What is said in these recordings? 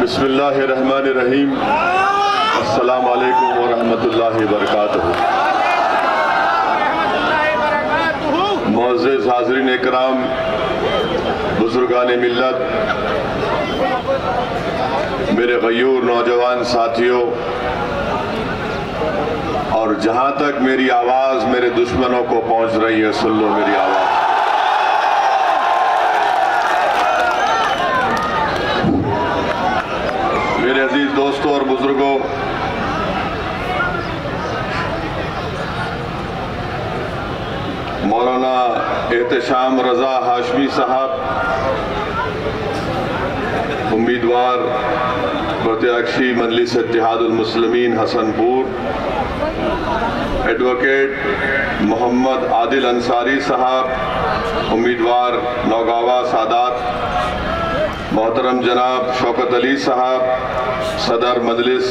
बिस्मिल्लाहिर्रहमानिर्रहीम। अस्सलामु अलैकुम व रहमतुल्लाहि व बरकातुहू। मुअज़्ज़िज़ हाज़रीन इकराम, बुज़ुर्गान मिल्लत, मेरे गयूर नौजवान साथियों, और जहाँ तक मेरी आवाज़ मेरे दुश्मनों को पहुँच रही है, सुन लो मेरी आवाज़। मेरे अजीज दोस्तों और बुजुर्गों, मौलाना एहतशाम रजा हाशमी साहब, उम्मीदवार प्रत्याशी मजलिस इत्तेहादुल मुस्लिमीन हसनपुर, एडवोकेट मोहम्मद आदिल अंसारी साहब, उम्मीदवार नौगावा सादात, मोहतरम जनाब शौकत अली साहब, सदर मजलिस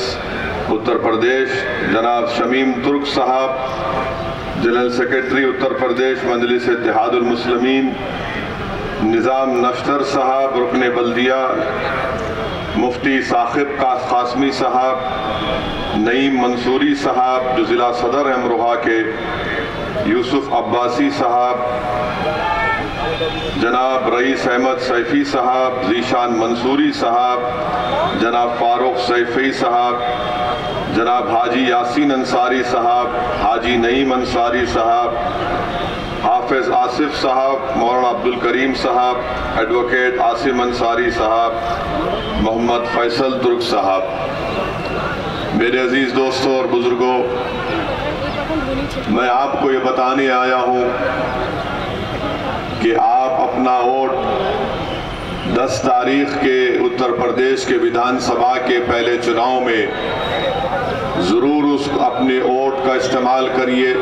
उत्तर प्रदेश जनाब शमीम तुर्क साहब, जनरल सेक्रेटरी उत्तर प्रदेश मजलिस इत्तेहादुल मुस्लिमीन निज़ाम नश्तर साहब, रुकने बल्दिया मुफ्ती साकिब कासमी साहब, नईम मंसूरी साहब जो ज़िला सदर हैं अमरोहा के, यूसुफ अब्बासी साहब, जनाब रईस अहमद सैफ़ी साहब, ज़ीशान मंसूरी साहब, जनाब फारूक सैफ़ी साहब, जनाब हाजी यासीन अंसारी साहब, हाजी नईम अंसारी साहब, हाफिज़ आसिफ साहब, मौलाना अब्दुल करीम साहब, एडवोकेट आसिम अंसारी साहब, मोहम्मद फैसल तुर्क साहब। मेरे अजीज़ दोस्तों और बुज़ुर्गों, मैं आपको ये बताने आया हूँ कि आप अपना वोट 10 तारीख के उत्तर प्रदेश के विधानसभा के पहले चुनाव में ज़रूर उस अपने वोट का इस्तेमाल करिए।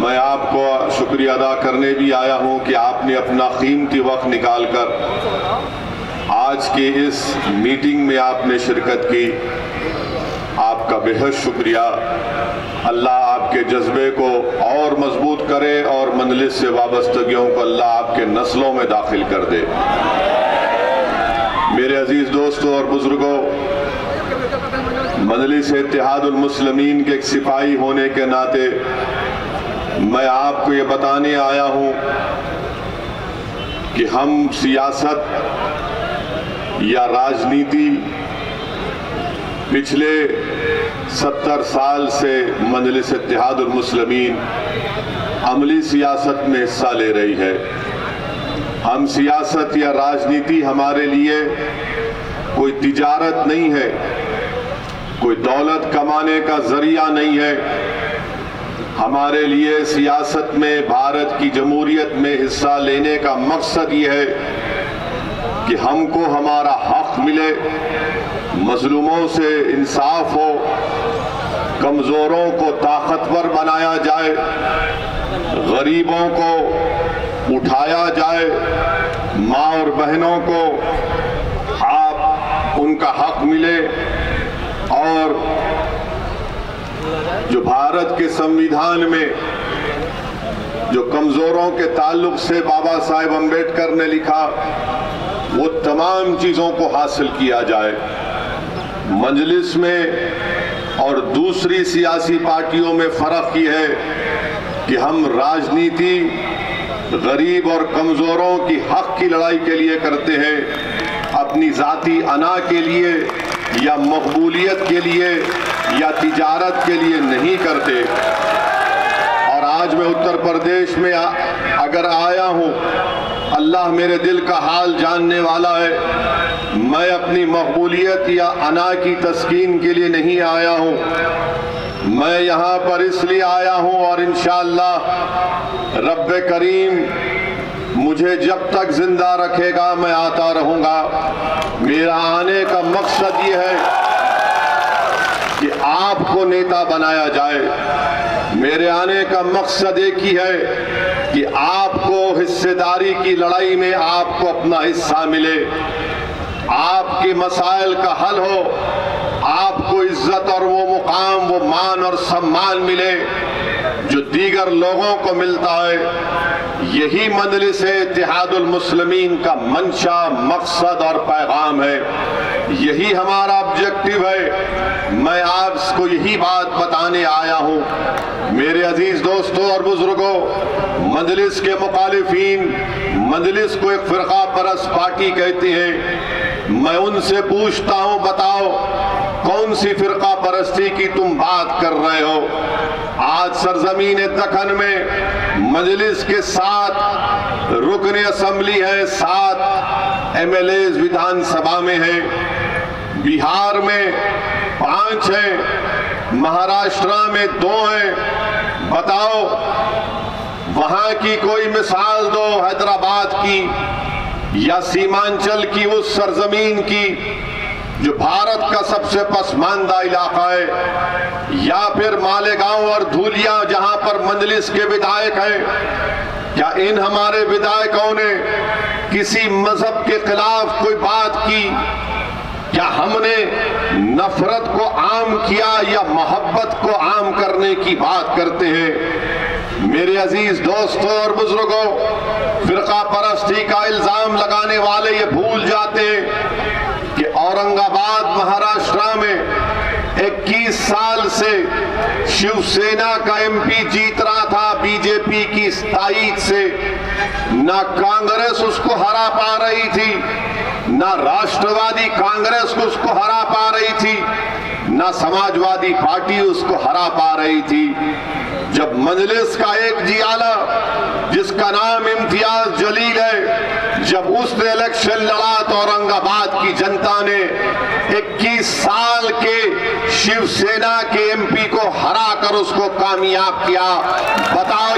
मैं आपको शुक्रिया अदा करने भी आया हूं कि आपने अपना कीमती वक्त निकालकर आज के इस मीटिंग में आपने शिरकत की। आपका बेहद शुक्रिया। अल्लाह आपके जज्बे को और मजबूत करे और मजलिस से वाबस्तगियों को अल्लाह आपके नस्लों में दाखिल कर दे। मेरे अजीज दोस्तों और बुजुर्गों, मजलिस इत्तेहादुल मुस्लिमीन के एक सिपाही होने के नाते मैं आपको ये बताने आया हूँ कि हम सियासत या राजनीति पिछले 70 साल से मजलिस इत्तेहादुल मुस्लिमीन अमली सियासत में हिस्सा ले रही है। हम सियासत या राजनीति हमारे लिए कोई तिजारत नहीं है, कोई दौलत कमाने का जरिया नहीं है। हमारे लिए सियासत में भारत की जमहूरियत में हिस्सा लेने का मकसद ये है कि हमको हमारा हक मिले, मजलूमों से इंसाफ हो, कमज़ोरों को ताकतवर बनाया जाए, गरीबों को उठाया जाए, माँ और बहनों को आप उनका हक मिले। और जो भारत के संविधान में जो कमज़ोरों के ताल्लुक से बाबा साहेब अम्बेडकर ने लिखा, वो तमाम चीज़ों को हासिल किया जाए। मजलिस में और दूसरी सियासी पार्टियों में फ़र्क ये है कि हम राजनीति गरीब और कमज़ोरों की हक की लड़ाई के लिए करते हैं, अपनी ज़ाती अना के लिए या मकबूलियत के लिए या तिजारत के लिए नहीं करते। और आज मैं उत्तर प्रदेश में अगर आया हूँ, अल्लाह मेरे दिल का हाल जानने वाला है। मैं अपनी मकबूलियत या अना की तस्कीन के लिए नहीं आया हूँ, मैं यहाँ पर इसलिए आया हूँ और इंशाअल्लाह रब्बे करीम मुझे जब तक जिंदा रखेगा मैं आता रहूँगा। मेरा आने का मकसद ये है कि आपको नेता बनाया जाए। मेरे आने का मकसद एक ही है कि आपको हिस्सेदारी की लड़ाई में आपको अपना हिस्सा मिले, आपके मसाइल का हल हो, आपको इज्जत और वो मुकाम, वो मान और सम्मान मिले जो दीगर लोगों को मिलता है। यही मजलिस इत्तेहादुल मुस्लिमीन का मंशा, मकसद और पैगाम है। यही हमारा ऑब्जेक्टिव है। मैं आपको यही बात बताने आया हूँ। मेरे अजीज दोस्तों और बुजुर्गों, मजलिस के मुखालिफीन मजलिस को एक फिरका परस्त पार्टी कहते हैं। मैं उनसे पूछता हूँ, बताओ कौन सी फिरका परस्ती की तुम बात कर रहे हो? आज सरजमीन दक्कन में मजलिस के 7 रुकन असम्बली है, 7 MLA विधानसभा में है, बिहार में 5 हैं, महाराष्ट्र में 2 हैं। बताओ वहां की कोई मिसाल दो, हैदराबाद की या सीमांचल की, उस सरजमीन की जो भारत का सबसे पसमानदा इलाका है, या फिर मालेगांव और धूलिया जहां पर मजलिस के विधायक हैं। क्या इन हमारे विधायकों ने किसी मजहब के खिलाफ कोई बात की? क्या हमने नफरत को आम किया या मोहब्बत को आम करने की बात करते हैं? मेरे अजीज दोस्तों और बुजुर्गों, फिरका परस्ती का इल्जाम लगाने वाले ये भूल जाते हैं कि औरंगाबाद महाराष्ट्र में 21 साल से शिवसेना का MP जीत रहा था बीजेपी की ताईद से। ना कांग्रेस उसको हरा पा रही थी, ना राष्ट्रवादी कांग्रेस को उसको हरा पा रही थी, ना समाजवादी पार्टी उसको हरा पा रही थी। जब मजलिस का एक जियाला जिसका नाम इम्तियाज जलील है, जब उसने इलेक्शन लड़ा तो औरंगाबाद की जनता ने 21 साल के शिवसेना के MP को हरा कर उसको कामयाब किया। बताओ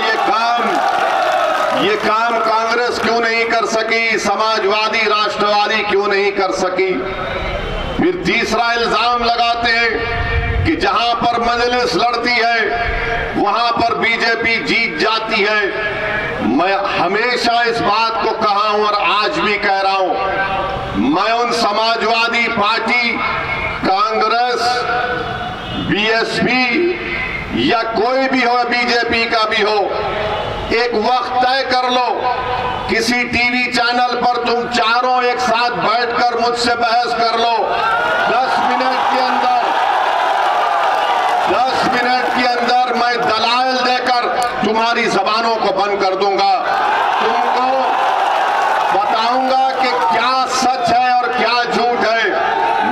ये काम कांग्रेस क्यों नहीं कर सकी? समाजवादी राष्ट्रवादी क्यों नहीं कर सकी? फिर तीसरा इल्जाम लगाते हैं कि जहां पर मजलिस लड़ती है वहां पर बीजेपी जीत जाती है। मैं हमेशा इस बात को कहा हूं और आज भी कह रहा हूं, मैं उन समाजवादी पार्टी, कांग्रेस, BSP या कोई भी हो, बीजेपी का भी हो, एक वक्त तय कर लो, किसी टीवी चैनल पर तुम चारों एक साथ बैठकर मुझसे बहस कर लो। 10 मिनट के अंदर मैं दलाइल देकर तुम्हारी जबानों को बंद कर दूंगा। तुमको बताऊंगा कि क्या सच है और क्या झूठ है।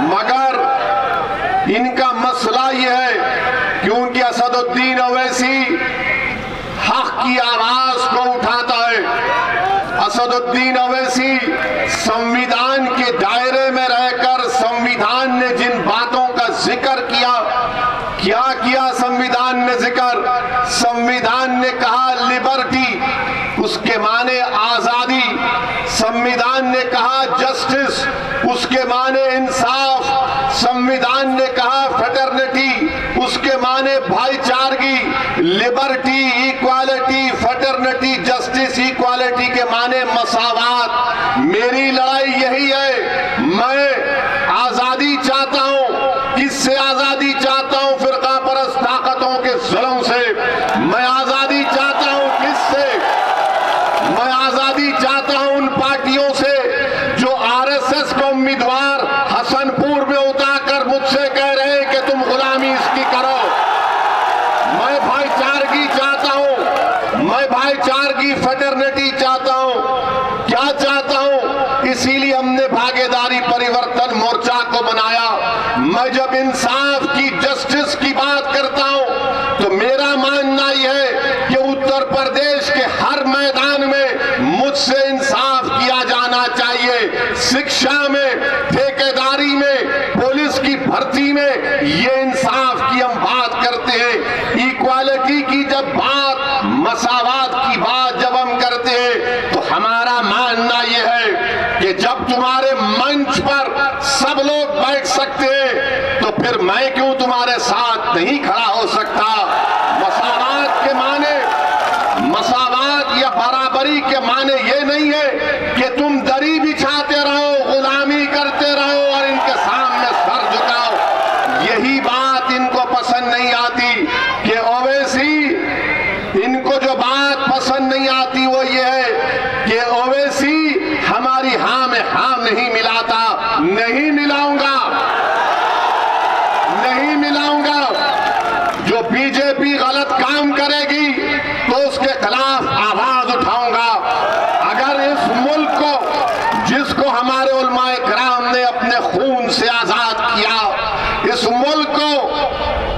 मगर इनका मसला यह है, क्योंकि असदुद्दीन ओवैसी हक की आवाज को उठाता है। असदुद्दीन ओवैसी संविधान के दायरे में रहकर संविधान ने जिन बातों का जिक्र किया, क्या किया संविधान ने जिक्र? संविधान ने कहा लिबर्टी, उसके माने आजादी। संविधान ने कहा जस्टिस, उसके माने इंसाफ। संविधान ने कहा फ्रेटर्निटी, उसके माने भाईचारगी। Liberty, equality, fraternity, justice, equality के माने मसावात। मेरी लड़ाई यही है। मैं आजादी चाहता हूं। किससे आजादी चाहता हूं? फिरका परस्त ताकतों के जुल्म से। मैं आजादी चाहता हूं किससे? मैं आजादी चाहता हूं उन पार्टियों से जो RSS का उम्मीदवार हसनपुर में उतारकर मुझसे कह रहे हैं कि तुम गुलामी इसकी करो। मैं भाईचारगी चाहता हूं, मैं भाईचारगी, फ्रेटर्निटी चाहता हूं। क्या चाहता हूं? इसीलिए हमने भागीदारी परिवर्तन मोर्चा को बनाया। मैं जब इंसाफ की, जस्टिस की बात करता हूं तो मेरा मानना यह है कि उत्तर प्रदेश के हर मैदान में मुझसे इंसाफ किया जाना चाहिए। शिक्षा में, ठेकेदारी में, पुलिस की भर्ती में ये इंसाफ की हम बात करते हैं। इक्वालिटी की जब बात, मसावात की बात जब हम करते हैं तो हमारा मानना यह है कि जब तुम्हारे मंच पर सब लोग बैठ सकते हैं तो फिर मैं क्यों तुम्हारे साथ नहीं खड़ा हो सकता? मसावात के माने, मसावात या बराबरी के माने ये नहीं है कि तुम दरी बिछाते रहो, गुलामी करते रहो और इनके सामने सर झुकाओ। यही बात इनको पसंद नहीं आती कि ओवैसी, इनको जो बात पसंद नहीं आती वो ये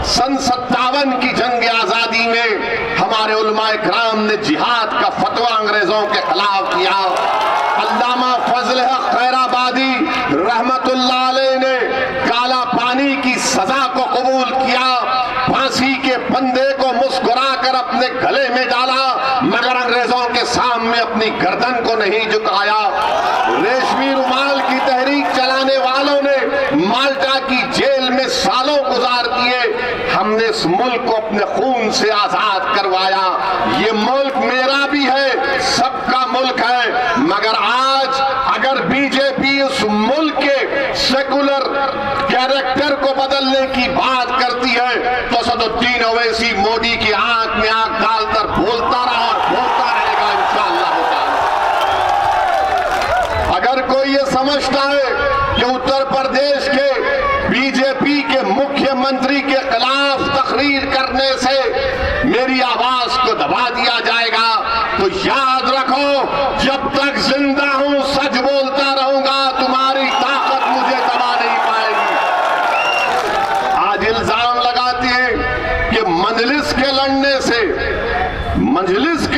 सन 57 की जंग आजादी में हमारे उलमाए किराम ने जिहाद का फतवा अंग्रेजों के खिलाफ किया। अल्लामा फजल हक खैराबादी रहमतुल्लाह अलैह ने काला पानी की सजा को कबूल किया, फांसी के फंदे को मुस्कुरा कर अपने गले में डाला, मगर अंग्रेजों के सामने अपनी गर्दन को नहीं झुकाया। रेशमी रुमाल की तहरीक चलाने वालों ने माल्टा की जेल में सालों गुजार दिए। हमने इस मुल्क को अपने खून से आजाद करवाया। ये मुल्क मेरा भी है, सबका मुल्क है, मगर आज अगर बीजेपी उस मुल्क के सेकुलर कैरेक्टर को बदलने की बात करती है तो सदुद्दीन ओवैसी मोदी की आंख में आंख डालकर बोलता रहा और बोलता रहेगा इंशाअल्लाह। अगर कोई ये समझता है कि उत्तर प्रदेश के बीजेपी के मुख्यमंत्री के खिलाफ तकरीर करने से मेरी आवाज को दबा दिया जाएगा, तो याद रखो, जब तक जिंदा हूं सच बोलता रहूंगा, तुम्हारी ताकत मुझे दबा नहीं पाएगी। आज इल्जाम लगाते हैं कि मजलिस के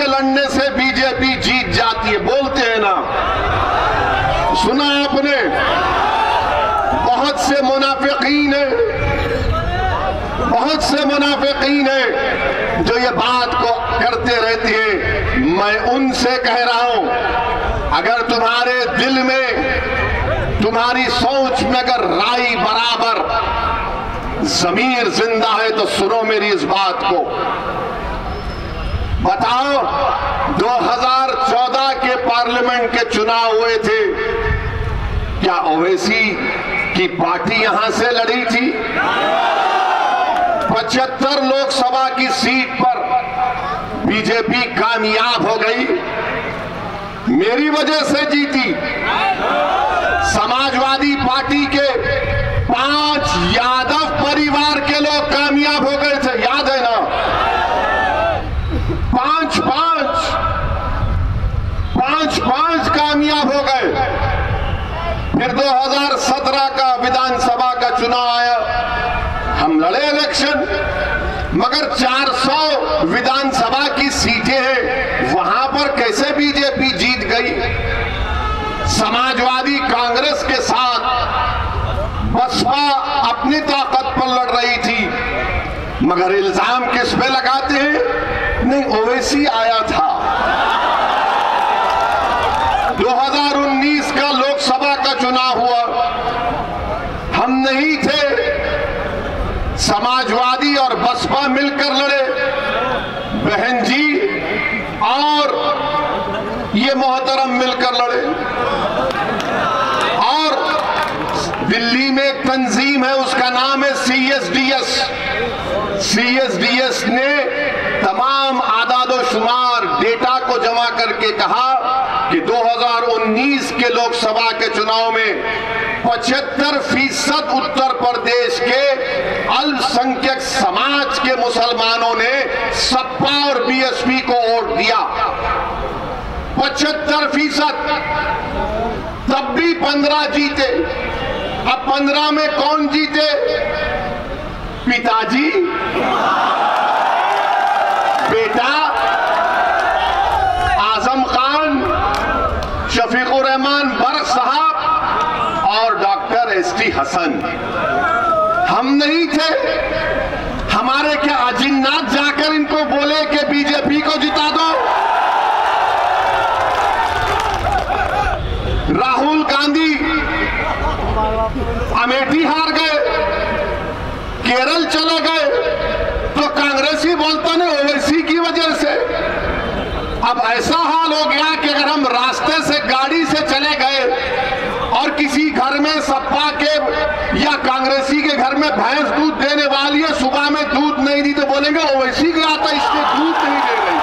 लड़ने से बीजेपी जीत जाती है, बोलते हैं ना, सुना आपने? बहुत से मुनाफिकीन है जो ये बात को करते रहते हैं। मैं उनसे कह रहा हूं, अगर तुम्हारे दिल में, तुम्हारी सोच में अगर राई बराबर ज़मीर जिंदा है तो सुनो मेरी इस बात को। बताओ, 2014 के पार्लियामेंट के चुनाव हुए थे, क्या ओवैसी की पार्टी यहां से लड़ी थी? 75 लोकसभा की सीट पर बीजेपी कामयाब हो गई, मेरी वजह से जीती। समाजवादी पार्टी के 5 यादव परिवार के लोग कामयाब हो गए थे, याद है ना? 5 कामयाब हो गए। फिर 2017 का विधानसभा का चुनाव आया, हम लड़े इलेक्शन, मगर 400 विधानसभा की सीटें हैं, वहां पर कैसे बीजेपी जीत गई? समाजवादी कांग्रेस के साथ बसपा अपनी ताकत पर लड़ रही थी, मगर इल्जाम किस पे लगाते हैं? नहीं, ओवैसी आया था। 2019 का लोकसभा का चुनाव हुआ, हम नहीं थे, समाजवादी और बसपा मिलकर लड़े, बहन जी और ये मोहतरम मिलकर लड़े। और दिल्ली में एक तंजीम है, उसका नाम है CSDS। CSDS ने तमाम आदादोशुमार डेटा को जमा करके कहा कि 2019 के लोकसभा के चुनाव में 75% उत्तर प्रदेश के अल्पसंख्यक समाज के मुसलमानों ने सपा और BSP को वोट दिया। 75%, तब भी 15 जीते। अब 15 में कौन जीते? पिताजी, बेटा आजम खान, शफीकुर रहमान बर्क साहब और डॉक्टर ST हसन। हम नहीं थे, हमारे क्या अजिन्नात जाकर इनको बोले कि बीजेपी को जिता दो? राहुल गांधी अमेठी हार गए, केरल चले गए, तो कांग्रेसी बोलता नहीं ओवैसी की वजह से। अब ऐसा हाल हो गया कि अगर हम रास्ते से गाड़ी से चले गए और किसी घर में सपा के या कांग्रेसी के घर में भैंस दूध देने वाली है, सुबह में दूध नहीं दी तो बोलेंगे ओवैसी गया था इसलिए दूध नहीं दे रही।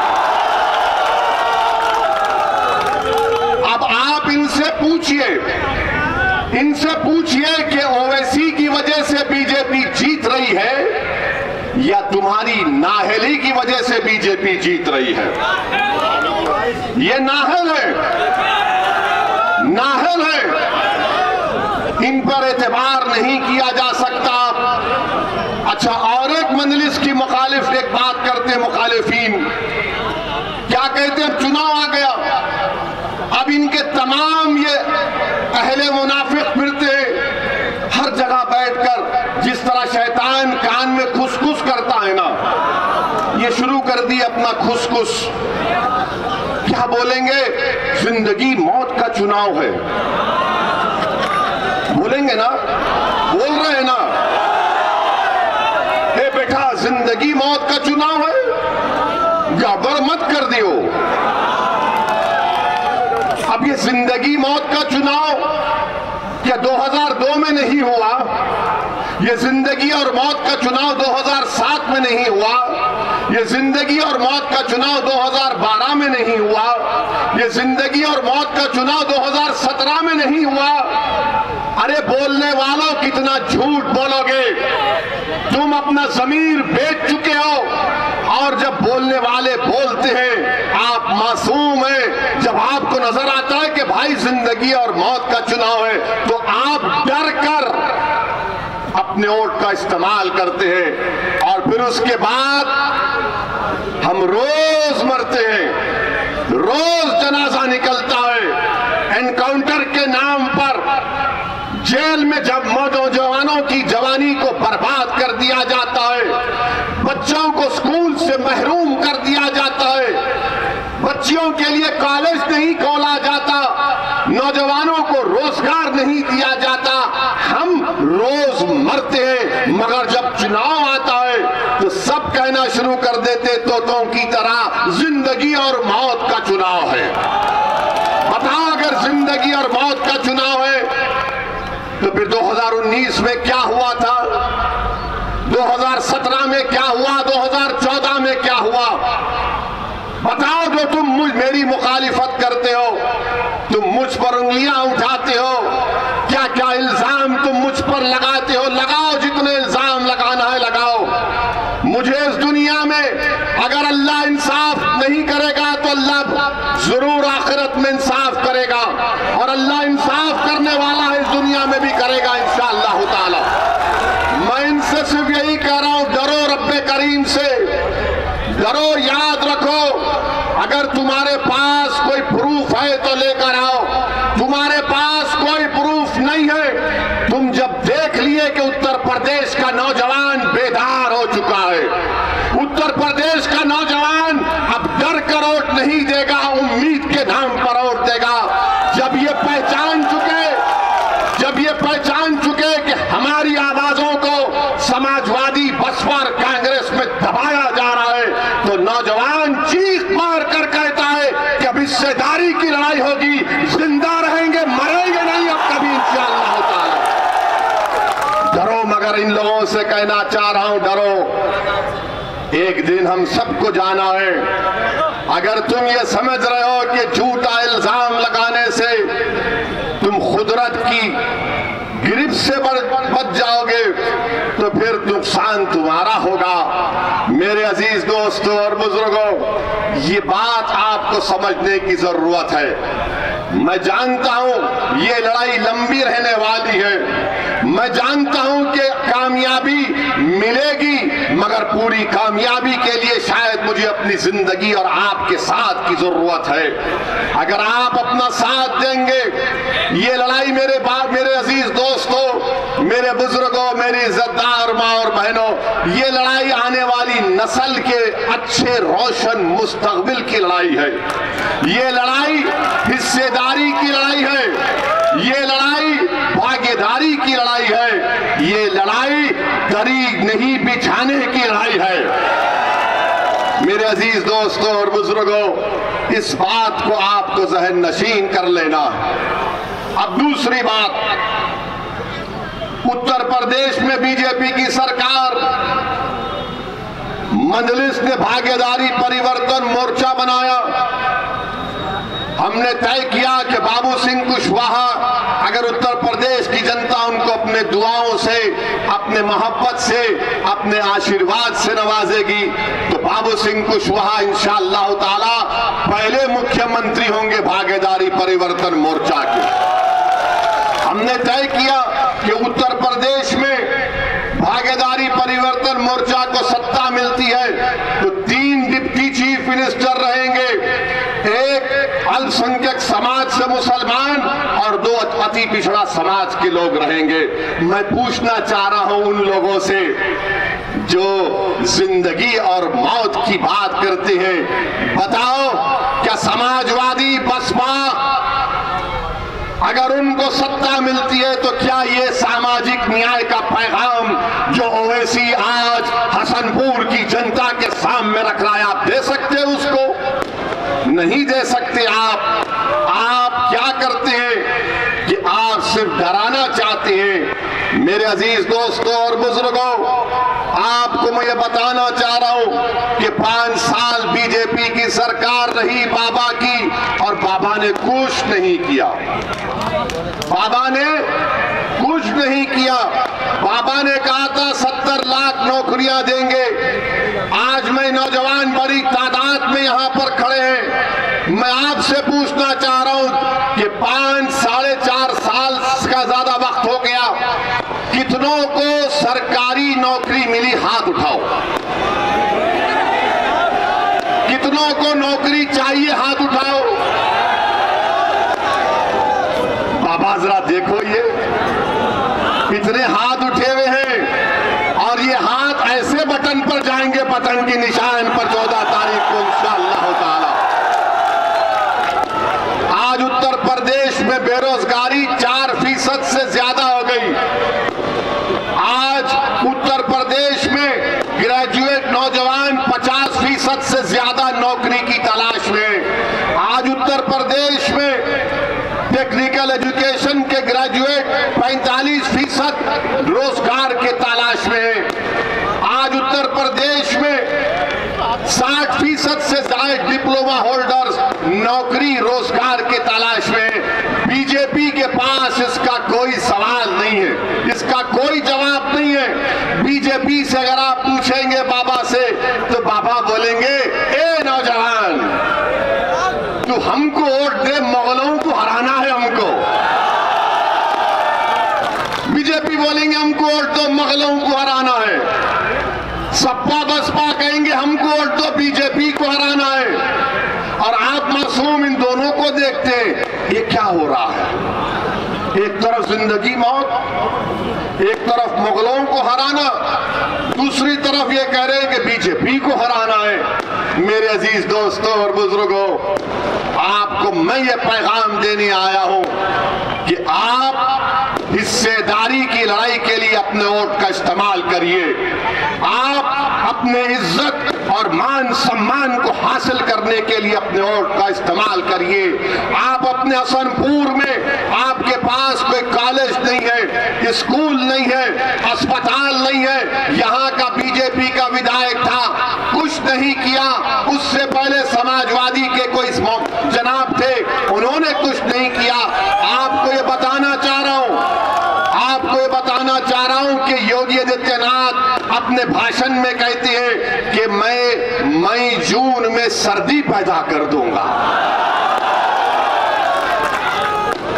अब आप इनसे पूछिए कि ओवैसी की वजह से बीजेपी जीत रही है या तुम्हारी नाअहली की वजह से बीजेपी जीत रही है? ये नाअहल है, नाअहल है, इन पर एतबार नहीं किया जा सकता। अच्छा, और एक मजलिस की मुखालिफ एक बात करते हैं, मुखालिफीन क्या कहते हैं, चुनाव आ गया, अब इनके तमाम ये अहले मुनाफिक फिरते हैं हर जगह बैठकर, जिस तरह शैतान कान में खुसखुस करता है ना, ये शुरू कर दी अपना खुसखुस। क्या बोलेंगे, जिंदगी मौत का चुनाव है, बोलेंगे ना, बोल रहे हैं ना, ए बेटा जिंदगी मौत का चुनाव है, गड़बड़ मत कर दियो। अब ये जिंदगी मौत का चुनाव क्या 2002 में नहीं हुआ, ये जिंदगी और मौत का चुनाव 2007 में नहीं हुआ, ये जिंदगी और मौत का चुनाव 2012 में नहीं हुआ, ये जिंदगी और मौत का चुनाव 2017 में नहीं हुआ। अरे बोलने वालों, कितना झूठ बोलोगे, तुम अपना ज़मीर बेच चुके हो। और जब बोलने वाले बोलते हैं, आप मासूम हैं, जब आपको नजर आता है कि भाई जिंदगी और मौत का चुनाव है, तो आप डर कर अपने वोट का इस्तेमाल करते हैं। और फिर उसके बाद हम रोज मरते हैं, रोज जनाजा निकलता है, एनकाउंटर के नाम पर जेल में जब नौजवानों की जवानी को बर्बाद कर दिया जाता है, बच्चों को स्कूल से महरूम कर दिया जाता है, बच्चियों के लिए कॉलेज नहीं खोला जाता, नौजवानों को रोजगार नहीं दिया जाता, हम रोज मरते हैं। मगर जब चुनाव आता है तो सब कहना शुरू कर देते तोतों की तरह, जिंदगी और मौत का चुनाव है। बताओ, अगर जिंदगी और मौत का चुनाव है तो फिर 2019 में क्या हुआ था, 2017 में क्या हुआ, 2014 में क्या हुआ? बताओ, जो तुम मेरी मुखालिफत करते हो, तुम मुझ पर उंगलियां उठाते हो, क्या क्या इल्जाम तुम मुझ पर लगाते हो, लगाओ, जितने इल्जाम लगाना है लगाओ। मुझे इस दुनिया में अगर अल्लाह इंसाफ नहीं करेगा तो अल्लाह जरूर आखिरत में इंसाफ करेगा, और अल्लाह इंसाफ करने वाला है, इस दुनिया में भी करेगा इंशाअल्लाह ताला। मैं इनसे सिर्फ यही कह रहा हूं, डरो रब्बे करीम से, डरो। याद रखो, अगर तुम्हारे पास कोई प्रूफ है तो लेकर आओ, तुम्हारे पास कोई प्रूफ नहीं है, तुम जब देख लिए कि उत्तर प्रदेश का नौजवान बेदार हो चुका है, उत्तर प्रदेश का नौजवान अब डर कर वोट नहीं देगा, उम्मीद के नाम पर वोट देगा। जब ये पहचान चुके कि हमारी आवाजों को समाजवादी, बसपा और कांग्रेस में दबाया जा रहा है, तो नौजवान चीख मार कर कहता है कि अब हिस्सेदारी की लड़ाई होगी, जिंदा रहेंगे, मरेंगे नहीं अब कभी इंशाअल्लाह ताला। डरो, मगर इन लोगों से कहना चाह रहा हूं, डरो। एक दिन हम सबको जाना है। अगर तुम ये समझ रहे हो कि झूठा इल्जाम लगाने से तुम खुदरत की गिरफ्त से बच जाओगे तो फिर नुकसान तुम्हारा होगा। मेरे अजीज दोस्तों और बुजुर्गों, ये बात आपको समझने की जरूरत है। मैं जानता हूं ये लड़ाई लंबी रहने वाली है, मैं जानता हूं कि कामयाबी मिलेगी, मगर पूरी कामयाबी के लिए शायद मुझे अपनी जिंदगी और आपके साथ की जरूरत है। अगर आप अपना साथ देंगे, ये लड़ाई मेरे अजीज दोस्तों, मेरे बुजुर्गों, मेरी इज्जतदार माँ और बहनों, ये लड़ाई आने वाली नस्ल के अच्छे रोशन मुस्तकबिल की लड़ाई है। ये लड़ाई हिस्सेदारी की लड़ाई है, ये लड़ाई भागीदारी की लड़ाई है, ये लड़ाई दरी नहीं बिछाने की लड़ाई है। मेरे अजीज दोस्तों और बुजुर्गों, इस बात को आपको जहन नशीन कर लेना। अब दूसरी बात, उत्तर प्रदेश में बीजेपी की सरकार, मजलिस ने भागीदारी परिवर्तन मोर्चा बनाया। हमने तय किया कि बाबू सिंह कुशवाहा, अगर उत्तर प्रदेश की जनता उनको अपने दुआओं से, अपने मोहब्बत से, अपने आशीर्वाद से नवाजेगी, तो बाबू सिंह कुशवाहा इंशाअल्लाह ताला पहले मुख्यमंत्री होंगे भागीदारी परिवर्तन मोर्चा के। हमने तय किया कि उत्तर प्रदेश में भागीदारी परिवर्तन मोर्चा को सत्ता मिलती है तो 3 डिप्टी चीफ मिनिस्टर रहेंगे, एक अल्पसंख्यक समाज से मुसलमान और 2 अति पिछड़ा समाज के लोग रहेंगे। मैं पूछना चाह रहा हूं उन लोगों से जो जिंदगी और मौत की बात करते हैं, बताओ क्या समाजवादी बसपा अगर उनको सत्ता मिलती है तो क्या ये सामाजिक न्याय का पैगाम जो ओवैसी आज हसनपुर की जनता के सामने रख रहा है, आप दे सकते हैं उसको? नहीं दे सकते। आप क्या करते हैं कि आप सिर्फ डराना चाहते हैं। मेरे अजीज दोस्तों और बुजुर्गों, आपको मैं ये बताना चाह रहा हूं कि 5 साल बीजेपी की सरकार रही बाबा की और बाबा ने कुछ नहीं किया। बाबा ने कुछ नहीं किया। बाबा ने कहा था 70 लाख नौकरियां देंगे। आज मैं नौजवान बड़ी तादाद में यहां पर खड़े हैं। मैं आपसे पूछना चाह रहा हूं कि 5 साढ़े 4 साल का ज्यादा वक्त हो गया, कितनों को सरकारी नौकरी मिली? हाथ उठाओ। कितनों को नौकरी चाहिए? हाथ उठाओ। बाबा जरा देखो, ये इतने हाथ उठे हुए हैं और ये हाथ ऐसे बटन पर जाएंगे, बटन के निशान पर 14 तारीख को इंशाअल्लाह ताला। आज उत्तर प्रदेश में बेरोजगारी 4% से ज्यादा हो गई। आज उत्तर प्रदेश में ग्रेजुएट नौजवान 50% से ज्यादा नौकरी की तलाश में। आज उत्तर प्रदेश में टेक्निकल एजुकेशन के ग्रेजुएट 45% रोजगार के तलाश में है। आज उत्तर प्रदेश में 60% से ज्यादा डिप्लोमा होल्डर्स नौकरी रोजगार के तलाश में। बीजेपी के पास इसका कोई सवाल नहीं है, इसका कोई जवाब नहीं है। बीजेपी से अगर आप पूछेंगे बाबा से तो बाबा बोलेंगे, ए नौजवान, तू हमको वोट दे, मुगलों को हराना है हमको। बीजेपी बोलेंगे हमको वोट दो, मुगलों को हराना है। सपा बसपा कहेंगे हमको वोट दो, बीजेपी को हराना है। और आप मासूम इन दोनों को देखते हैं, ये क्या हो रहा है? एक तरफ जिंदगी मौत, एक तरफ मुगलों को हराना, दूसरी तरफ ये कह रहे हैं कि बीजेपी को हराना है। मेरे अजीज दोस्तों और बुजुर्गों, आपको मैं ये पैगाम देने आया हूं कि आप हिस्सेदारी की लड़ाई के लिए अपने वोट का इस्तेमाल करिए। आप अपने इज्जत और मान सम्मान को हासिल करने के लिए अपने वोट का इस्तेमाल करिए। आप अपने हसनपुर में आपके पास कोई कॉलेज नहीं है, स्कूल नहीं है, अस्पताल नहीं है। यहाँ का बीजेपी का विधायक था, कुछ नहीं किया। उससे पहले समाजवादी के कोई जनाब थे, उन्होंने कुछ नहीं किया। आपको ये बताना चाह रहा हूं, आपको ये बताना चाह रहा हूं कि योगी आदित्यनाथ अपने भाषण में कहते हैं कि मैं मई जून में सर्दी पैदा कर दूंगा।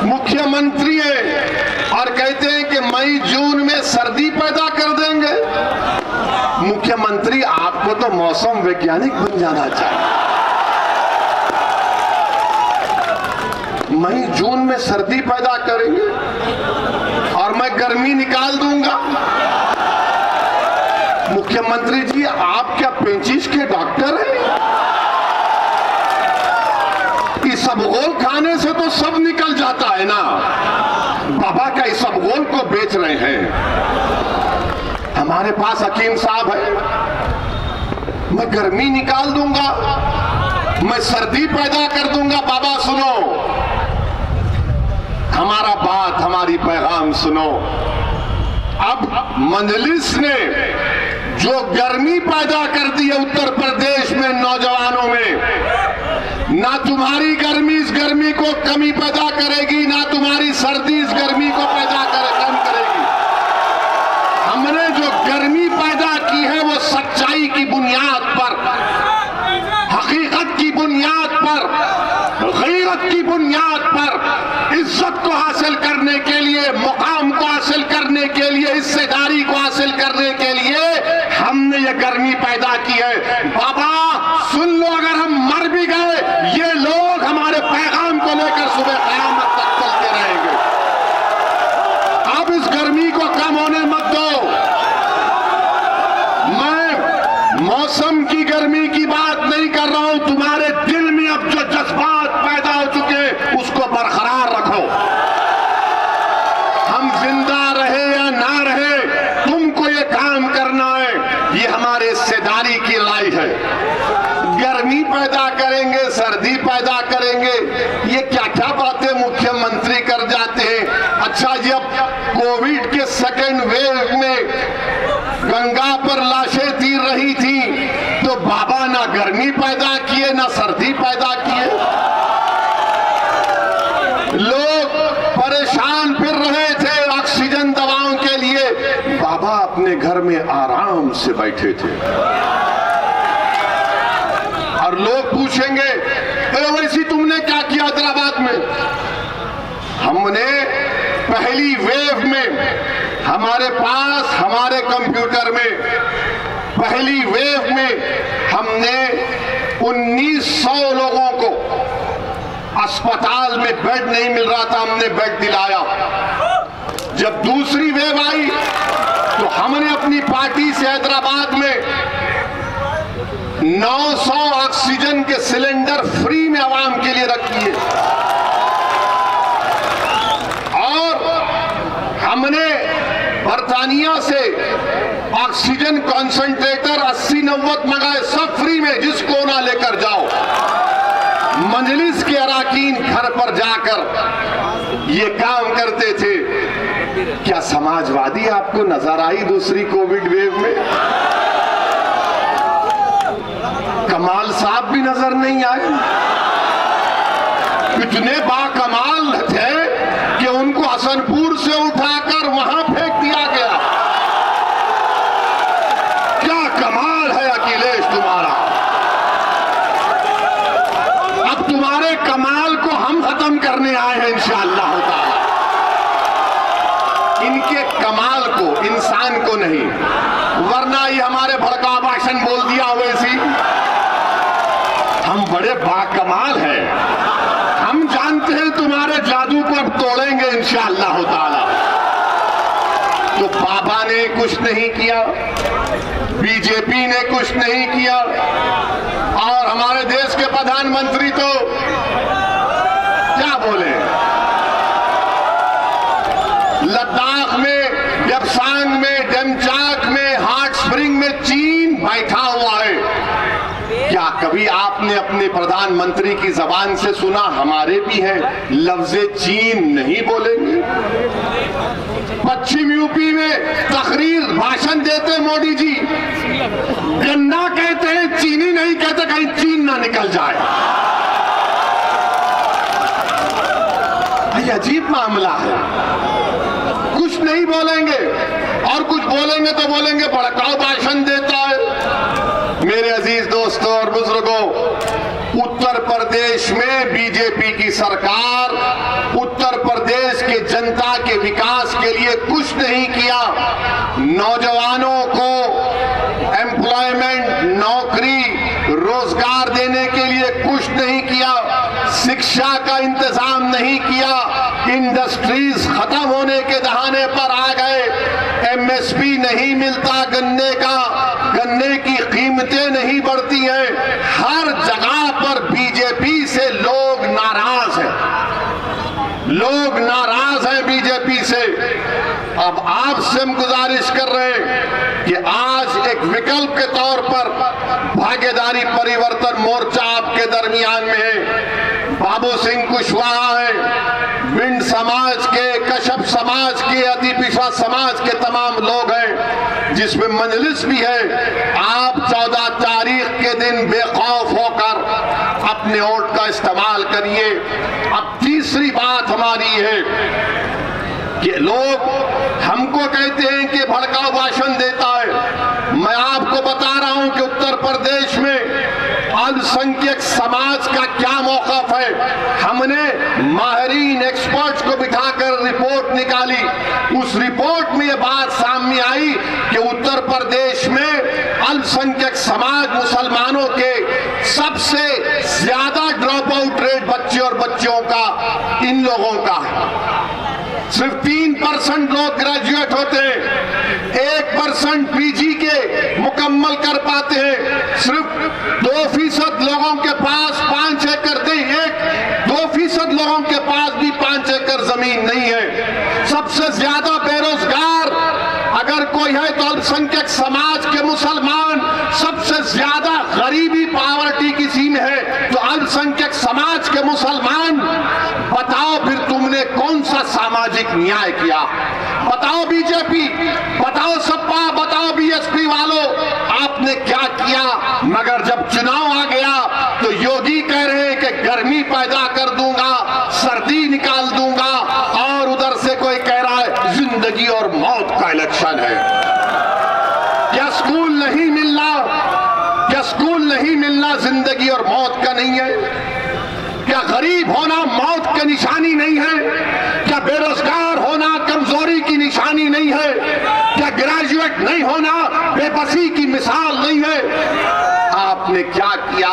मुख्यमंत्री है और कहते हैं कि मई जून में सर्दी पैदा कर देंगे। मुख्यमंत्री, आपको तो मौसम वैज्ञानिक बन जाना चाहिए। मई जून में सर्दी पैदा करेंगे और मैं गर्मी निकाल दूंगा। मुख्यमंत्री जी, आप क्या पेचिश के डॉक्टर हैं? इसबगोल खाने से तो सब निकल जाता है ना। बाबा का इसबगोल को बेच रहे हैं। हमारे पास हकीम साहब है, मैं गर्मी निकाल दूंगा, मैं सर्दी पैदा कर दूंगा। बाबा सुनो, हमारा बात, हमारी पैगाम सुनो। अब मजलिस ने जो गर्मी पैदा कर दी है उत्तर प्रदेश में नौजवानों में, ना तुम्हारी गर्मी इस गर्मी को कमी पैदा करेगी, ना तुम्हारी सर्दी इस गर्मी को कम करेगी। हमने जो गर्मी पैदा की है वो सच्चाई की बुनियाद पर, हकीकत की बुनियाद पर, गैरत की बुनियाद पर, इज्जत को हासिल करने के लिए, मुकाम को हासिल करने के लिए, हिस्सेदारी को हासिल करने के लिए हम पैदा की है। बाबा सुन लो, अगर हम मर भी गए ये लोग हमारे पैगाम को लेकर सुबह क़यामत तक चलते रहेंगे। अब इस गर्मी को कम होने मत दो। मैं मौसम की गर्मी की बात नहीं कर रहा हूं, तुम्हारे दिल में अब जो जज्बात पैदा हो चुके उसको बरकरार रखो। हम जिंदा रहे या ना रहे तुमको ये काम करना है, ये हमारे हिस्सेदारी की लड़ाई है। गर्मी पैदा करेंगे, सर्दी पैदा करेंगे, ये क्या क्या बातें मुख्यमंत्री कर जाते हैं। अच्छा, जब कोविड के सेकेंड वेव में गंगा पर लाशें तीर रही थी तो बाबा ना गर्मी पैदा किए ना सर्दी पैदा किए। लोग परेशान फिर रहे थे ऑक्सीजन दवाओं के लिए, बाबा अपने घर में आराम से बैठे थे। और लोग पूछेंगे वैसी तुमने क्या किया हैदराबाद में? हमने पहली वेव में हमारे पास हमारे कंप्यूटर में पहली वेव में हमने 1900 लोगों को अस्पताल में बेड नहीं मिल रहा था, हमने बेड दिलाया। जब दूसरी वेव आई तो हमने अपनी पार्टी से हैदराबाद में 900 ऑक्सीजन के सिलेंडर फ्री में आवाम के लिए रखी है। और हमने बर्तानिया से ऑक्सीजन कॉन्सेंट्रेटर 80-90 मंगाए, सब फ्री में, जिसको ना लेकर जाओ। मजलिस के अराकीन घर पर जाकर ये काम करते थे। क्या समाजवादी आपको नजर आई दूसरी कोविड वेव में? कमाल साहब भी नजर नहीं आए। इतने बाकमाल थे कि उनको हसनपुर से उठाकर वहां फेंक दिया गया। क्या कमाल है अखिलेश तुम्हारा। अब तुम्हारे कमाल को हम खत्म करने आए हैं इंशाअल्लाह ताला। इनके कमाल को, इंसान को नहीं, वरना ये हमारे भड़का भाषण बोल दिया वैसी। हम बड़े बाकमाल हैं, हम जानते हैं तुम्हारे जादू को अब तोड़ेंगे इंशाअल्लाह ताला। तो बाबा ने कुछ नहीं किया, बीजेपी ने कुछ नहीं किया, और हमारे देश के प्रधानमंत्री तो क्या बोले, लद्दाख में, यपसांग में, डेमचाक में, हॉट स्प्रिंग में चीन बैठा हुआ है। क्या कभी आपने अपने प्रधानमंत्री की जबान से सुना हमारे भी है लफ्ज़े चीन नहीं बोलेंगे? पश्चिम यूपी में तकरीर भाषण देते मोदी जी, गन्ना कहते हैं, चीनी नहीं कहते, कहीं चीन ना निकल जाए। ये अजीब मामला है। कुछ नहीं बोलेंगे, और कुछ बोलेंगे तो बोलेंगे भड़काऊ भाषण देता है। मेरे अजीज दोस्तों और बुजुर्गों, उत्तर प्रदेश में बीजेपी की सरकार उत्तर प्रदेश के जनता के विकास के लिए कुछ नहीं किया। नौजवानों को एम्प्लॉयमेंट, नौकरी, रोजगार देने के लिए कुछ नहीं किया। शिक्षा का इंतजाम नहीं किया। इंडस्ट्रीज खत्म होने के दहाने पर आ गए। एमएसपी नहीं मिलता गन्ने का, गन्ने की कीमतें नहीं बढ़ती हैं। हर जगह पर बीजेपी से लोग नाराज हैं, लोग नाराज हैं बीजेपी से। अब आपसे हम गुजारिश कर रहे हैं कि आज एक विकल्प के तौर पर भागीदारी परिवर्तन मोर्चा आपके दरमियान में है। बाबू सिंह कुशवाहा है, भिंड समाज के, कश्यप समाज के, अति पिछड़ा समाज के तमाम लोग हैं, जिसमें मजलिस भी है। आप 14 तारीख के दिन बेखौफ होकर अपने वोट का इस्तेमाल करिए। अब तीसरी बात हमारी है कि लोग हमको कहते हैं कि भड़काऊ भाषण देता है। मैं आपको बता रहा हूं कि उत्तर प्रदेश में अल्पसंख्यक समाज का क्या मौक़िफ़ है। हमने माहिरीन एक्सपर्ट्स को बिठाकर रिपोर्ट निकाली। उस रिपोर्ट में यह बात सामने आई कि उत्तर प्रदेश में अल्पसंख्यक समाज मुसलमानों के सबसे ज्यादा ड्रॉप आउट रेट बच्चे और बच्चियों का इन लोगों का है। सिर्फ 3% लोग ग्रेजुएट होते हैं, 1% पीजी के मुकम्मल कर पाते हैं, सिर्फ 2% लोगों के पास 5 एकड़ नहीं है, 2% लोगों के पास भी 5 एकड़ जमीन नहीं है। सबसे ज्यादा बेरोजगार अगर कोई है तो अल्पसंख्यक समाज के मुसलमान, सबसे ज्यादा गरीबी पावर्टी किसी में है तो अल्पसंख्यक समाज के मुसलमान। बताओ फिर तुमने कौन सा सामाजिक न्याय किया? बताओ बीजेपी, बताओ सपा, बताओ बीएसपी वालों, आपने क्या किया? मगर जब चुनाव आ गया तो योगी कह रहे हैं कि गर्मी पैदा कर दूंगा, सर्दी निकाल दूंगा, और उधर से कोई कह रहा है जिंदगी और मौत का इलेक्शन है। क्या स्कूल नहीं मिलना, क्या स्कूल नहीं मिलना जिंदगी और मौत का नहीं है? क्या गरीब होना मौत की निशानी नहीं है? क्या बेरोजगार होना कमजोरी की निशानी नहीं है? क्या ग्रेजुएट नहीं होना बेबसी की मिसाल नहीं है? आपने क्या किया?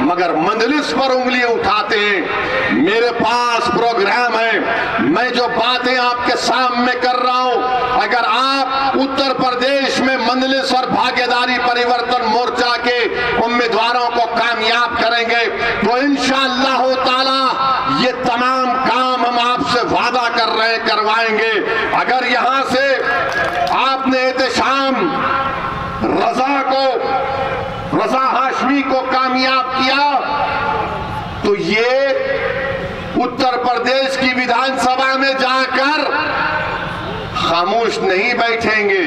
मगर मंजलिस पर उंगली उठाते हैं। मेरे पास प्रोग्राम है, मैं जो बातें आपके सामने कर रहा हूं, अगर आप उत्तर प्रदेश में मंजलिस और भागीदारी परिवर्तन मोर्चा के उम्मीदवारों को कामयाब करेंगे तो इंशाअल्लाह ताला ये तमाम काम हम आपसे वादा कर रहे हैं, करवाएंगे। अगर यहां से आपने एहतशाम रजा हाशमी को कामयाब किया तो ये उत्तर प्रदेश की विधानसभा में जाकर खामोश नहीं बैठेंगे।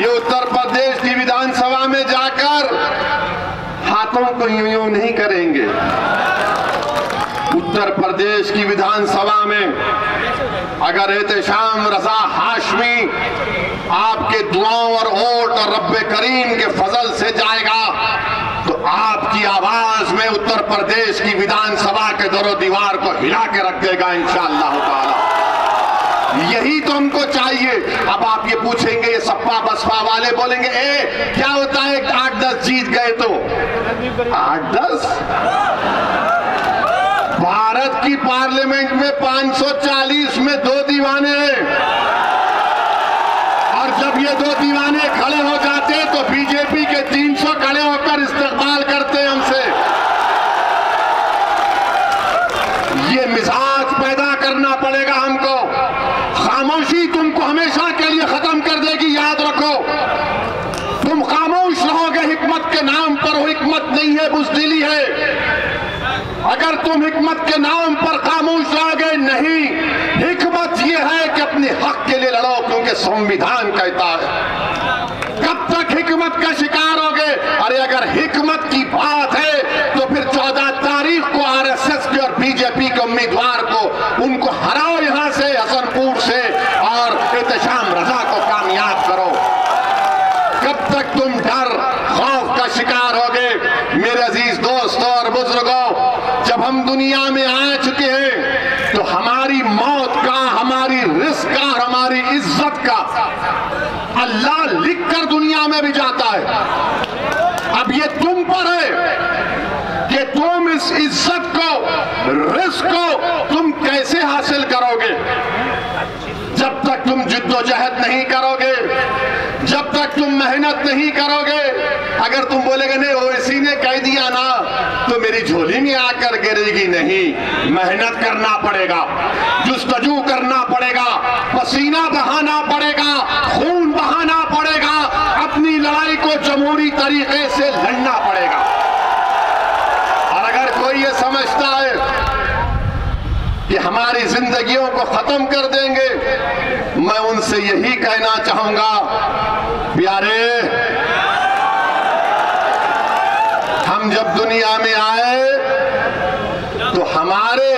ये उत्तर प्रदेश की विधानसभा में जाकर हाथों को यूं नहीं करेंगे। उत्तर प्रदेश की विधानसभा में अगर एहतशाम रजा हाशमी आपके दुआओं और वोट और रब्बे करीम के फजल से जाएगा तो आपकी आवाज में उत्तर प्रदेश की विधानसभा के दरो दीवार को हिला के रख देगा इंशाअल्लाह ताला। यही तो हमको चाहिए। अब आप ये पूछेंगे, ये सपा बसपा वाले बोलेंगे क्या होता है 8-10 जीत गए तो 8-10? भारत की पार्लियामेंट में 540 में 2 दीवाने हैं, और जब ये 2 दीवाने खड़े हो जाते तो बीजेपी के 300 खड़े होकर इस्तेमाल करते हैं हमसे। ये मिजाज पैदा करना पड़ेगा हमको। खामोशी तुमको हमेशा के लिए खत्म कर देगी, याद रखो। तुम खामोश रहोगे हिकमत के नाम पर, वो हिकमत नहीं है, बुज़दिली है। अगर तुम हिकमत के नाम पर खामोश रहोगे, नहीं, हिकमत यह है कि अपने हक के लिए लड़ो, क्योंकि संविधान कहता है। कब तक हिकमत का शिकार होगे? अरे अगर हिकमत की बात है तो फिर 14 तारीख को आरएसएस के और बीजेपी के उम्मीदवार को उनको हराओ यहां से, हसनपुर से, और एहतशाम रजा को कामयाब करो। कब तक तुम डर खौफ का शिकार होगे? मेरे अजीज दोस्तों और बुजुर्गों, जब हम दुनिया में आ चुके हैं तो हमारी मौत का, हमारी रिस्क का और हमारी इज्जत का अल्लाह लिखकर दुनिया में भी जाता है। अब ये तुम पर है कि तुम इस इज्जत को, रिस्क को तुम कैसे हासिल करोगे। जब तक तुम जिद्दोजहद नहीं करोगे, जब तक तुम मेहनत नहीं करोगे, अगर तुम बोलेगे नहीं ओवैसी ने कह दिया ना तो मेरी झोली में आकर गिरेगी, नहीं, मेहनत करना पड़ेगा, जुस्तजू करना पड़ेगा, पसीना बहाना पड़ेगा, खून बहाना पड़ेगा, अपनी लड़ाई को जमहूरी तरीके से लड़ना पड़ेगा। और अगर कोई ये समझता है कि हमारी जिंदगियों को खत्म कर देंगे, मैं उनसे यही कहना चाहूंगा, प्यारे, हम जब दुनिया में आए तो हमारे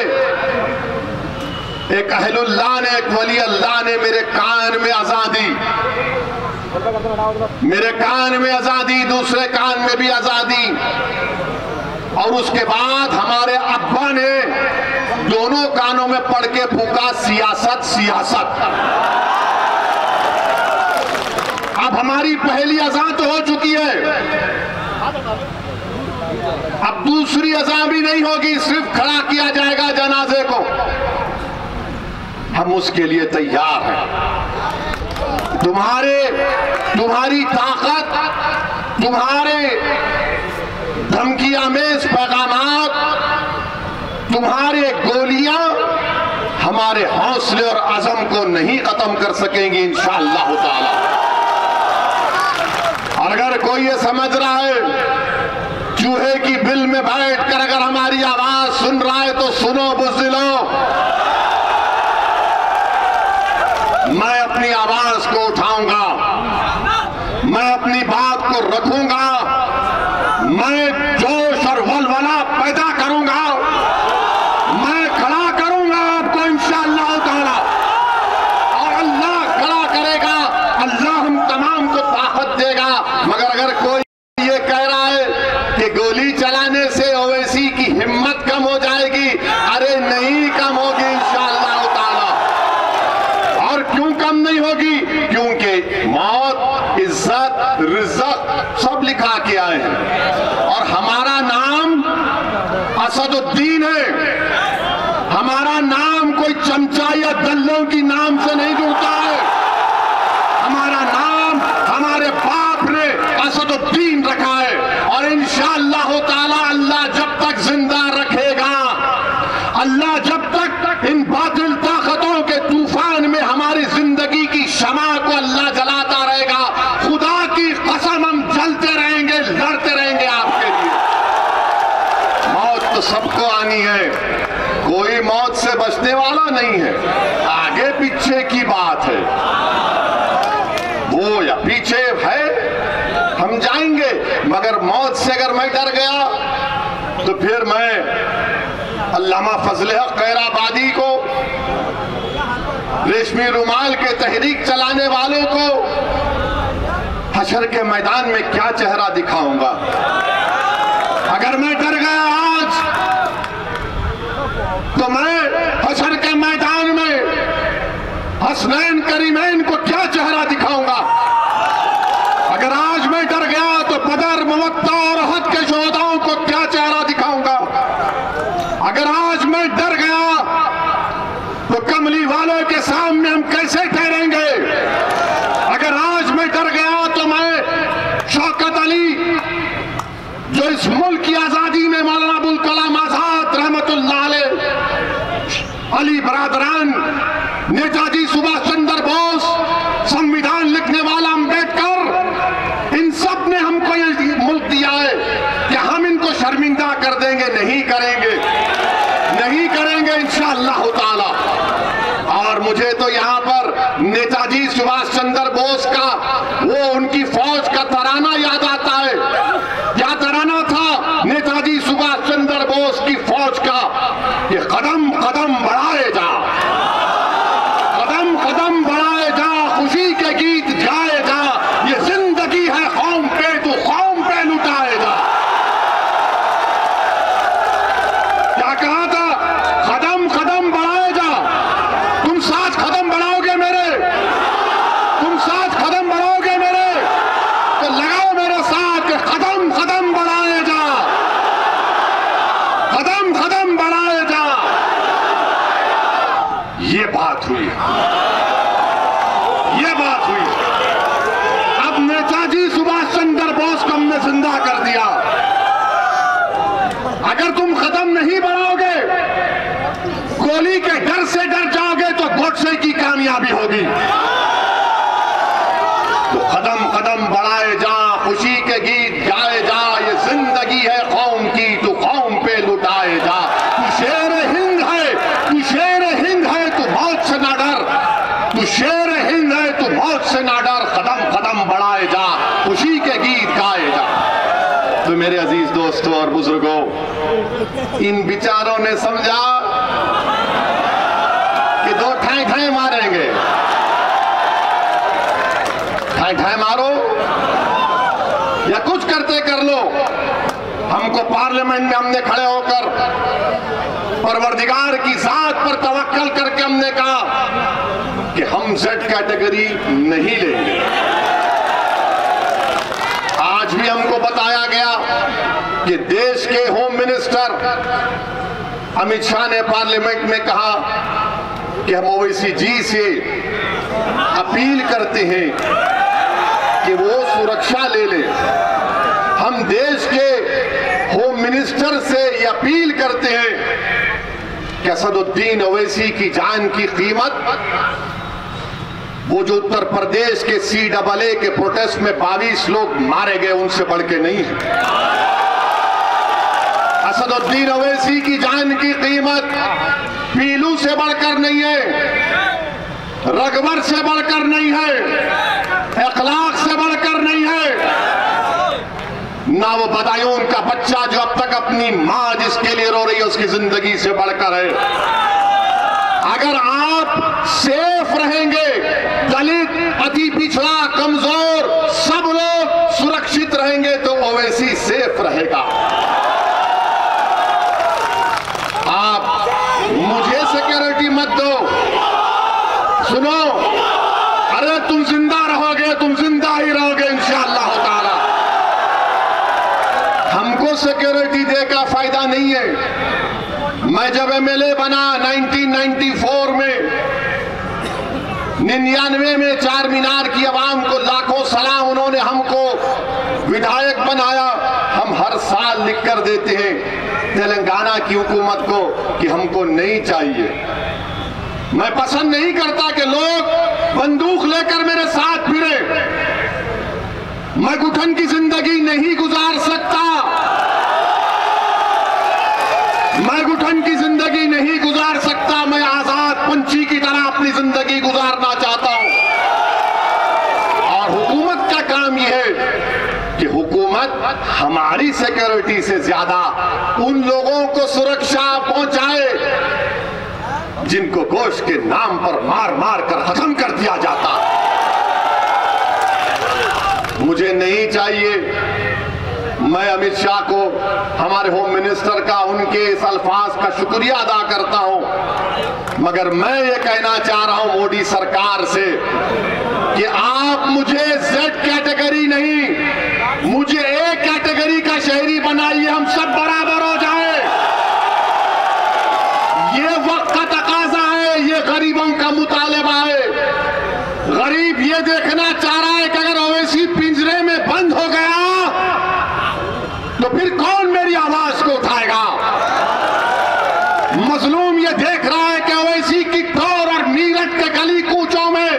एक अहलुल्लाह ने, एक वली अल्लाह ने मेरे कान में आजादी, मेरे कान में आजादी, दूसरे कान में भी आजादी, और उसके बाद हमारे अब्बा ने दोनों कानों में पढ़ के फूका सियासत, सियासत। अब हमारी पहली अज़ान तो हो चुकी है, अब दूसरी अज़ान भी नहीं होगी, सिर्फ खड़ा किया जाएगा जनाजे को। हम उसके लिए तैयार हैं। तुम्हारी ताकत, तुम्हारे धमकी आमेज पैगामात, तुम्हारे गोलियां हमारे हौसले और अज़म को नहीं खत्म कर सकेंगी इंशाअल्लाह ताला। और अगर कोई ये समझ रहा है चूहे की बिल में बैठकर अगर हमारी आवाज सुन रहा है तो सुनो बुज़दिलों, मैं अपनी आवाज को उठाऊंगा, मैं अपनी बात को रखूंगा, मैं जोश और वलवला पैदा करूंगा, मैं खड़ा करूंगा आपको इंशाअल्लाह ताला। और अल्लाह खड़ा करेगा, अल्लाह हम तमाम को ताकत देगा। मगर अगर कोई ये कह रहा है कि गोली चलाने से ओवैसी की हिम्मत कम हो जाएगी, अरे नहीं कम होगी इंशाअल्लाह ताला। और क्यों कम नहीं होगी? क्योंकि मौत, इज्जत, रिज़्क़ सब लिखा के आए हैं और हमारा नाम असदुद्दीन है। हमारा नाम कोई चमचा या दल्लों की नाम से नहीं जुड़ता है। हमारा नाम हमारे बाप ने असदुद्दीन रखा है और इंशाअल्लाह ताला अल्लाह जब तक जिंदा रखेगा, अल्लाह जब तक इन बातिल ताकतों के तूफान में हमारी जिंदगी की शमा को अल्लाह जलाता रहेगा, खुदा की कसम हम जलते रहेंगे, लड़ते रहेंगे आपके लिए। मौत तो सबको आनी है, कोई मौत से बचने वाला नहीं है। आगे पीछे की बात है, वो या पीछे है, हम जाएंगे। मगर मौत से अगर मैं डर गया तो फिर मैं अल्लामा फजल हक खैराबादी को, रेशमी रुमाल के तहरीक चलाने वालों को हशर के मैदान में क्या चेहरा दिखाऊंगा? अगर मैं डर गया आज तो मैं हशर के मैदान में हसनैन करीमैन को क्या चेहरा दिखाऊंगा? अगर आज मैं डर गया तो बदर, मुवत्ता और अहद के शोहदाओं को क्या चेहरा दिखाऊंगा? अगर आज मैं डर गया तो कमली वालों के सामने हम कैसे ठहरेंगे? अगर आज मैं डर गया तो मैं शौकत अली, जो इस मुल्क की आजादी में मौलाना अबुल कलाम आजाद रहमतुल्लाह अलैह, अली बरादरान, नेताजी सुभाष चंद्र बोस, संविधान लिखने वाला अम्बेडकर, इन सब ने हमको ये मुल्क दिया है कि हम इनको शर्मिंदा कर देंगे? नहीं करेंगे, नहीं करेंगे इंशाअल्लाह ताला। और मुझे तो यहाँ पर नेताजी सुभाष चंद्र बोस का वो उनकी फौज का तराना याद आता है। क्या तराना था नेताजी सुभाष चंद्र बोस की फौज का? ये कदम कदम बढ़ाए जा, कदम कदम बढ़ाए जा, खुशी के गीत गाए जा, ये जिंदगी है कौम पे, तू कौम पे लुटाए जा। क्या कहा था? कदम कदम बढ़ाए जा। तुम साथ कदम बढ़ाओगे मेरे, तुम साथ कदम बढ़ाओगे मेरे, तो लगाओ मेरे साथ कि कदम कदम बढ़ाए जा, कदम कदम बढ़ाए जा। ये बात हुई, ये बात हुई। अब नेताजी सुभाष चंद्र बोस को हमने जिंदा कर दिया। अगर तुम कदम नहीं बढ़ाओगे, गोली के डर से डर जाओगे तो गोडसे की कामयाबी होगी। तो कदम कदम बढ़ाए जा, खुशी के गीत गाए जा, ये जिंदगी है कौम की, तू कौम पे लुटाए जा। तू शेर हिंद है, तू शेर हिंद है, तू मौत से ना डर, तू शेर हिंद है, तू मौत से ना डर। कदम कदम बढ़ाए जा, खुशी के गीत गाए जा। तो मेरे अजीज दोस्तों और बुजुर्गों, इन बिचारों ने समझा कि दो ठाई ठाई मारेंगे, ठाई ठाई मारो या कुछ करते कर लो। हमको पार्लियामेंट में हमने खड़े होकर परवरदिगार की जात पर तवक्कल करके हमने कहा कि हम जेड कैटेगरी नहीं लेंगे। आज भी हमको बताया गया कि देश के होम मिनिस्टर अमित शाह ने पार्लियामेंट में कहा कि हम ओवैसी जी से अपील करते हैं कि वो सुरक्षा ले ले। हम देश के होम मिनिस्टर से ये अपील करते हैं कि असदुद्दीन ओवैसी की जान की कीमत वो जो उत्तर प्रदेश के CAA के प्रोटेस्ट में 22 लोग मारे गए उनसे बढ़ के नहीं है। असदुद्दीन ओवैसी की जान की कीमत पीलू से बढ़कर नहीं है, रगबर से बढ़कर नहीं है, अखलाक से बढ़कर नहीं है, ना वो बदायूं का बच्चा जो अब तक अपनी मां जिसके लिए रो रही है उसकी जिंदगी से बढ़कर है। अगर आप सेफ रहेंगे, दलित, अति पिछड़ा, कमजोर सब लोग सुरक्षित रहेंगे तो ओवैसी सेफ रहेगा। आप मुझे सिक्योरिटी मत दो, सुनो, अरे तुम जिंदा रहोगे, तुम जिंदा ही रहोगे इंशाअल्लाह ताला। हमको सिक्योरिटी देकर फायदा नहीं है। मैं जब MLA बना 1994 में, 99 में चार मीनार की आवाम को लाखों सलाम, उन्होंने हमको विधायक बनाया। हम हर साल लिख कर देते हैं तेलंगाना की हुकूमत को कि हमको नहीं चाहिए। मैं पसंद नहीं करता कि लोग बंदूक लेकर मेरे साथ फिरे। मैं घुटन की जिंदगी नहीं गुजार सकता, मैं घुटन की जिंदगी नहीं गुजार सकता। मैं आजाद पंछी की तरह अपनी जिंदगी गुजारना चाहता हूं। और हुकूमत का काम यह है कि हुकूमत हमारी सिक्योरिटी से ज्यादा उन लोगों को सुरक्षा पहुंचाए जिनको गोश्त के नाम पर मार मार कर खत्म कर दिया जाता। मुझे नहीं चाहिए। मैं अमित शाह को, हमारे होम मिनिस्टर का, उनके इस अल्फाज का शुक्रिया अदा करता हूं, मगर मैं ये कहना चाह रहा हूं मोदी सरकार से कि आप मुझे Z कैटेगरी नहीं, मुझे A कैटेगरी का शहरी बनाइए, हम सब बराबर हो जाए। ये वक्त का तकाजा है, ये गरीबों का मुतालबा है। गरीब ये देखना चाह रहा है कि अगर ओवैसी पिंजरे में बंद हो गया तो फिर कौन मेरी आवाज को उठाएगा। मजलूम ये देख रहा है कि ओवैसी की टोर और मीरठ के गली कूचों में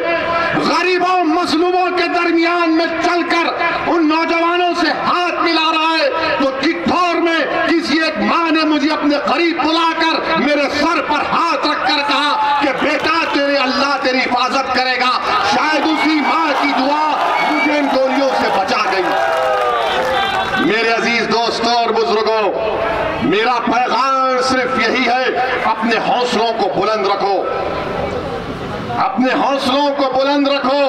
गरीबों मजलूमों के दरमियान में चलकर उन नौजवानों से हाथ मिला रहा है। तो चिट्ठौर में किसी एक मां ने मुझे अपने करीब बुलाकर मेरे सर पर हाथ रखकर कहा कि बेटा तेरे अल्लाह तेरी हिफाजत करेगा। शायद उसी मां की दुआ मुझे इन गोलियों से बचा गई। मेरे अजीज दोस्तों और बुजुर्गों, मेरा पैगाम सिर्फ यही है, अपने हौसलों को बुलंद रखो, अपने हौसलों को बुलंद रखो।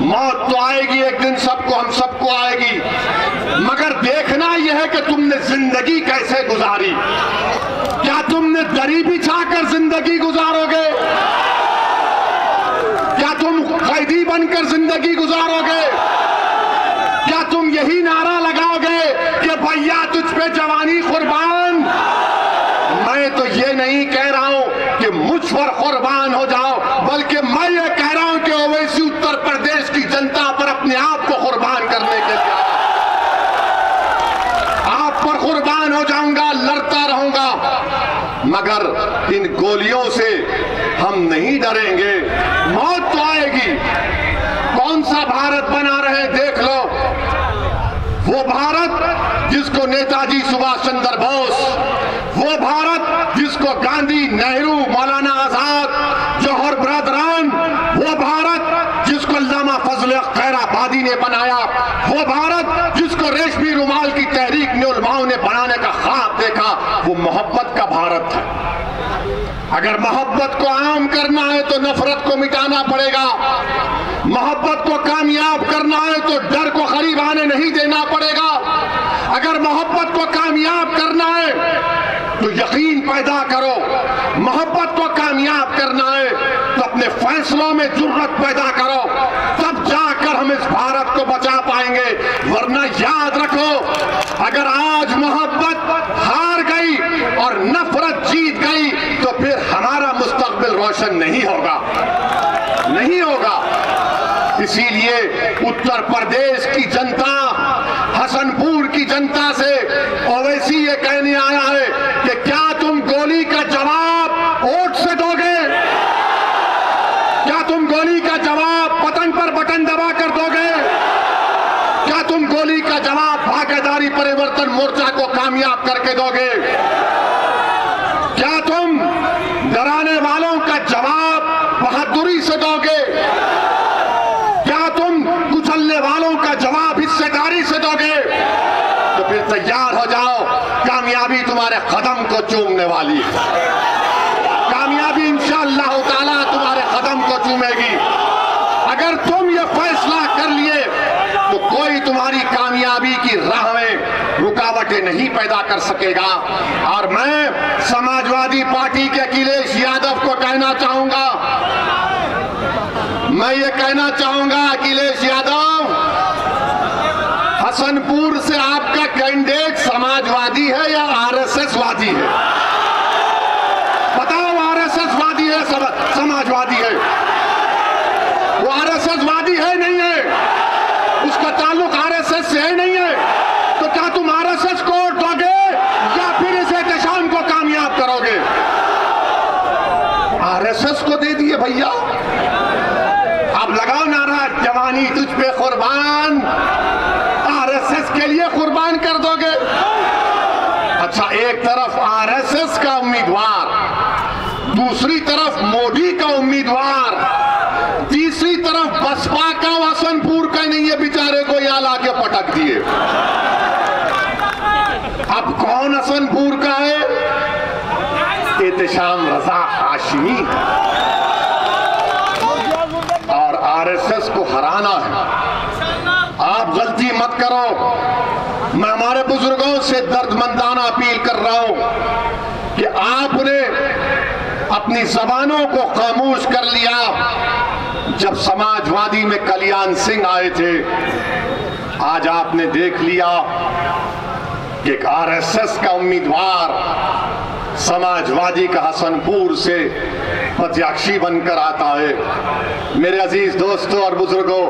मौत तो आएगी एक दिन, सबको, हम सबको आएगी, मगर देखना यह है कि तुमने जिंदगी कैसे गुजारी। क्या तुमने दरी बिछाकर जिंदगी गुजारोगे? क्या तुम कैदी बनकर जिंदगी गुजारोगे? क्या तुम यही नारा लगाओगे कि भैया तुझ पे जवानी कुर्बान? मैं तो ये नहीं कह रहा हूं कि मुझ पर कुर्बान हो जाओ, बल्कि मैं ये कह रहा हूं कि ओवैसी उत्तर प्रदेश की जनता पर अपने आप को कुर्बान करने के लिए आप पर कुर्बान हो जाऊंगा, लड़ता रहूंगा, मगर इन गोलियों से हम नहीं डरेंगे। मौत तो आएगी। कौन सा भारत बना रहे देख लो, वो भारत जिसको नेताजी सुभाष चंद्र बोस, वो भारत जिसको गांधी, नेहरू, मौलाना आजाद, जौहर ब्रदरान, वो भारत जिसको अल्लामा फजल खैराबादी ने बनाया, वो भारत जिसको रेशमी रुमाल की तहरीक ने उलमाओं ने बनाने का ख्वाब देखा, वो मोहब्बत का भारत है। अगर मोहब्बत को आम करना है तो नफरत को मिटाना पड़ेगा। मोहब्बत को कामयाब करना है तो डर को करीब आने नहीं देना पड़ेगा। अगर मोहब्बत को कामयाब करना है तो यकीन पैदा करो। मोहब्बत को कामयाब करना है तो अपने फैसलों में जुर्रत पैदा करो, तब जाकर हम इस भारत को बचा पाएंगे। वरना याद रखो, अगर आज मोहब्बत हार गई और नफरत जीत गई तो फिर हमारा मुस्तकबिल रोशन नहीं होगा, नहीं होगा। इसीलिए उत्तर प्रदेश की जनता, हसनपुर की जनता से ओवैसी ये कहने आया है कि क्या तुम गोली का जवाब वोट से दोगे? क्या तुम गोली का जवाब बटन पर बटन दबा कर दोगे? क्या तुम गोली का जवाब भागीदारी परिवर्तन मोर्चा को कामयाब करके दोगे? क्या तुम डराने वालों का जवाब बहादुरी से दोगे? क्या तुम कुचलने वालों का जवाब हिस्सेदारी से दोगे? तो फिर तैयार हो जाओ, कामयाबी तुम्हारे कदम को चूमने वाली है। कामयाबी इंशाअल्लाह ताला तुम्हारे कदम को चूमेगी। अगर तुम ये फैसला कर लिए तो कोई तुम्हारी कामयाबी की राह में रुकावटें नहीं पैदा कर सकेगा। और मैं समाजवादी पार्टी के अखिलेश यादव को कहना चाहूंगा, मैं ये कहना चाहूंगा, अखिलेश यादव, हसनपुर से आपका कैंडिडेट समाजवादी है या आरएसएस वादी है? बताओ, आरएसएस वादी है समाजवादी है? वो आरएसएस वादी है नहीं है? उसका ताल्लुक आरएसएस से है नहीं है? तो क्या तुम आरएसएस को वोट दोगे या फिर इस एहतशाम को कामयाब करोगे? आरएसएस को दे दिए भैया। अब लगाओ नारा, जवानी तुझ पे कुर्बान, आरएसएस के लिए कुर्बान कर दोगे? अच्छा, एक तरफ आरएसएस का उम्मीदवार, दूसरी तरफ मोदी का उम्मीदवार, तीसरी तरफ बसपा का, हसनपुर का नहीं है बेचारे को यहाँ लाके पटक दिए। अब कौन हसनपुर का है? एहतशाम रजा हाशमी। और आरएसएस को हराना है। आप गलती मत करो। मैं हमारे बुजुर्गों से दर्दमंदाना अपील कर रहा हूं कि आपने अपनी जबानों को खामोश कर लिया जब समाजवादी में कल्याण सिंह आए थे। आज आपने देख लिया कि एक आरएसएस का उम्मीदवार समाजवादी का हसनपुर से प्रत्याशी बनकर आता है। मेरे अजीज दोस्तों और बुजुर्गों,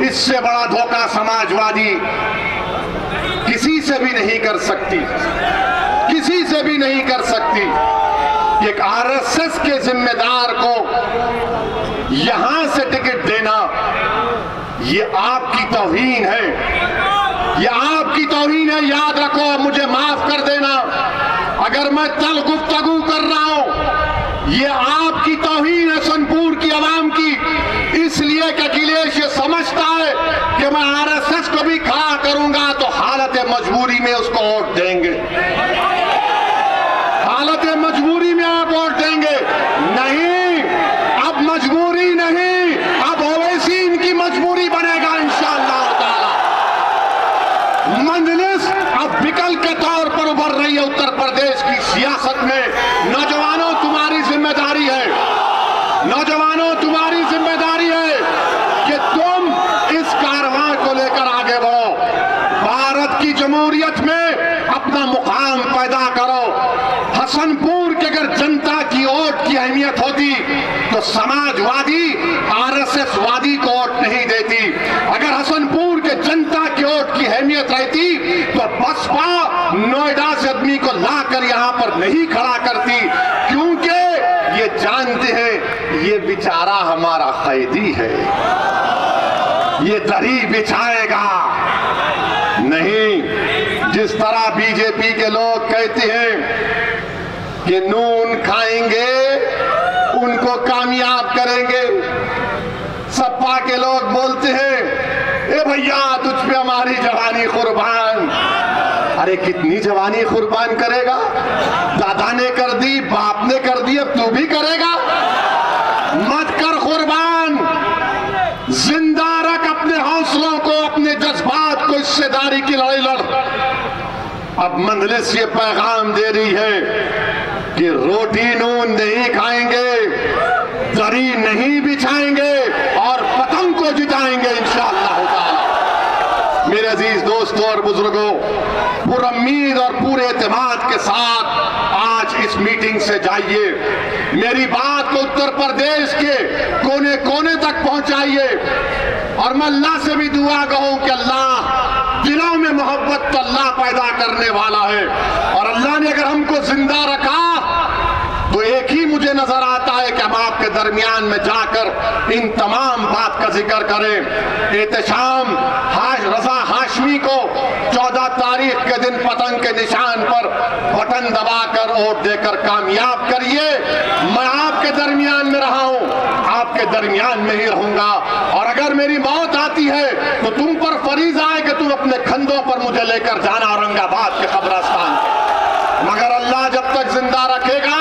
इससे बड़ा धोखा समाजवादी किसी से भी नहीं कर सकती, किसी से भी नहीं कर सकती। एक आरएसएस के जिम्मेदार को यहां से टिकट देना, ये आपकी तौहीन है, ये आपकी तौहीन है। याद रखो, मुझे माफ कर देना अगर मैं तल गुफ्तगू कर रहा हूं, ये आपकी तौहीन है हसनपुर की आवाम की। इसलिए कि अखिलेश ये समझता है कि मैं आरएसएस को भी खड़ा करूंगा तो हालत मजबूरी में उसको वोट देंगे, हालत मजबूरी में आप वोट देंगे। नहीं, अब मजबूरी नहीं, अब ओवैसी इनकी मजबूरी बनेगा इंशाअल्लाह ताला। मंजलिस अब विकल्प के तौर पर उभर रही है उत्तर प्रदेश की सियासत में। नौजवानों, तुम्हारी जिम्मेदारी है, नौजवानों तुम्हारी जिम्मेदारी है कि तुम इस कारवां को लेकर आगे बढ़ो। भारत की जमहूरियत में अपना मुकाम पैदा करो। हसनपुर के अगर जनता की वोट की अहमियत होती तो समाजवादी आरएसएस वादी को वोट नहीं देती। अगर हसनपुर के जनता की वोट की अहमियत रहती तो बसपा नोएडा से आदमी को लाकर यहां पर नहीं खड़ा करती, क्योंकि ये जानते हैं ये बेचारा हमारा कैदी है, ये दरी बिछाएगा नहीं। जिस तरह बीजेपी के लोग कहते हैं कि नून खाएंगे उनको कामयाब करेंगे, सपा के लोग बोलते हैं ए भैया तुझ पे हमारी जवानी कुर्बान। अरे कितनी जवानी कुर्बान करेगा? दादा ने कर दी, बाप ने कर दी, अब तू भी करेगा? मत कर कुर्बान, जिंदा रख अपने हौसलों को, अपने जज्बात को, हिस्सेदारी की लड़ाई लड़। अब मंजलिस ये पैगाम दे रही है कि रोटी नून नहीं खाएंगे, दरी जमीन नहीं बिछाएंगे और पतंग को जिताएंगे इंशाअल्लाह ताला। मेरे अजीज दोस्तों और बुजुर्गों, पूरी उम्मीद और पूरे एतमाद के साथ आज इस मीटिंग से जाइए, मेरी बात को उत्तर प्रदेश के कोने कोने तक पहुंचाइए और मैं अल्लाह से भी दुआ कहूं कि अल्लाह दिलों में मोहब्बत तो अल्लाह पैदा करने वाला है, और अल्लाह ने अगर हमको जिंदा रखा तो एक ही मुझे नजर आता है कि हम आपके दरमियान में जाकर इन तमाम बात का जिक्र करें। एहतशाम रजा हाशमी को 14 तारीख के दिन पतंग के निशान पर बटन दबाकर वोट देकर कामयाब करिए। मैं आपके दरमियान में रहा हूं, आपके दरमियान में ही रहूंगा, और अगर मेरी मौत आती है तो तुम पर फरीज़ा है कि तुम अपने कंधों पर मुझे लेकर जाना औरंगाबाद के कब्रिस्तान पे। मगर अल्लाह जब तक जिंदा रखेगा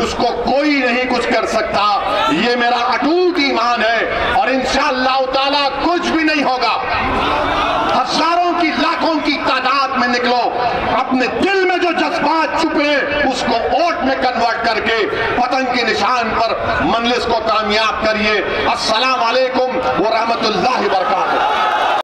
उसको कोई नहीं कुछ कर सकता, ये मेरा अटूट ईमान है, और इंशाअल्लाह ताला कुछ भी नहीं होगा। हजारों की लाखों की तादाद में निकलो, अपने दिल में जो जज्बात छुपे उसको वोट में कन्वर्ट करके पतंग के निशान पर मंजिल को कामयाब करिए। अस्सलाम वालेकुम व रहमतुल्लाहि व बरकातहू।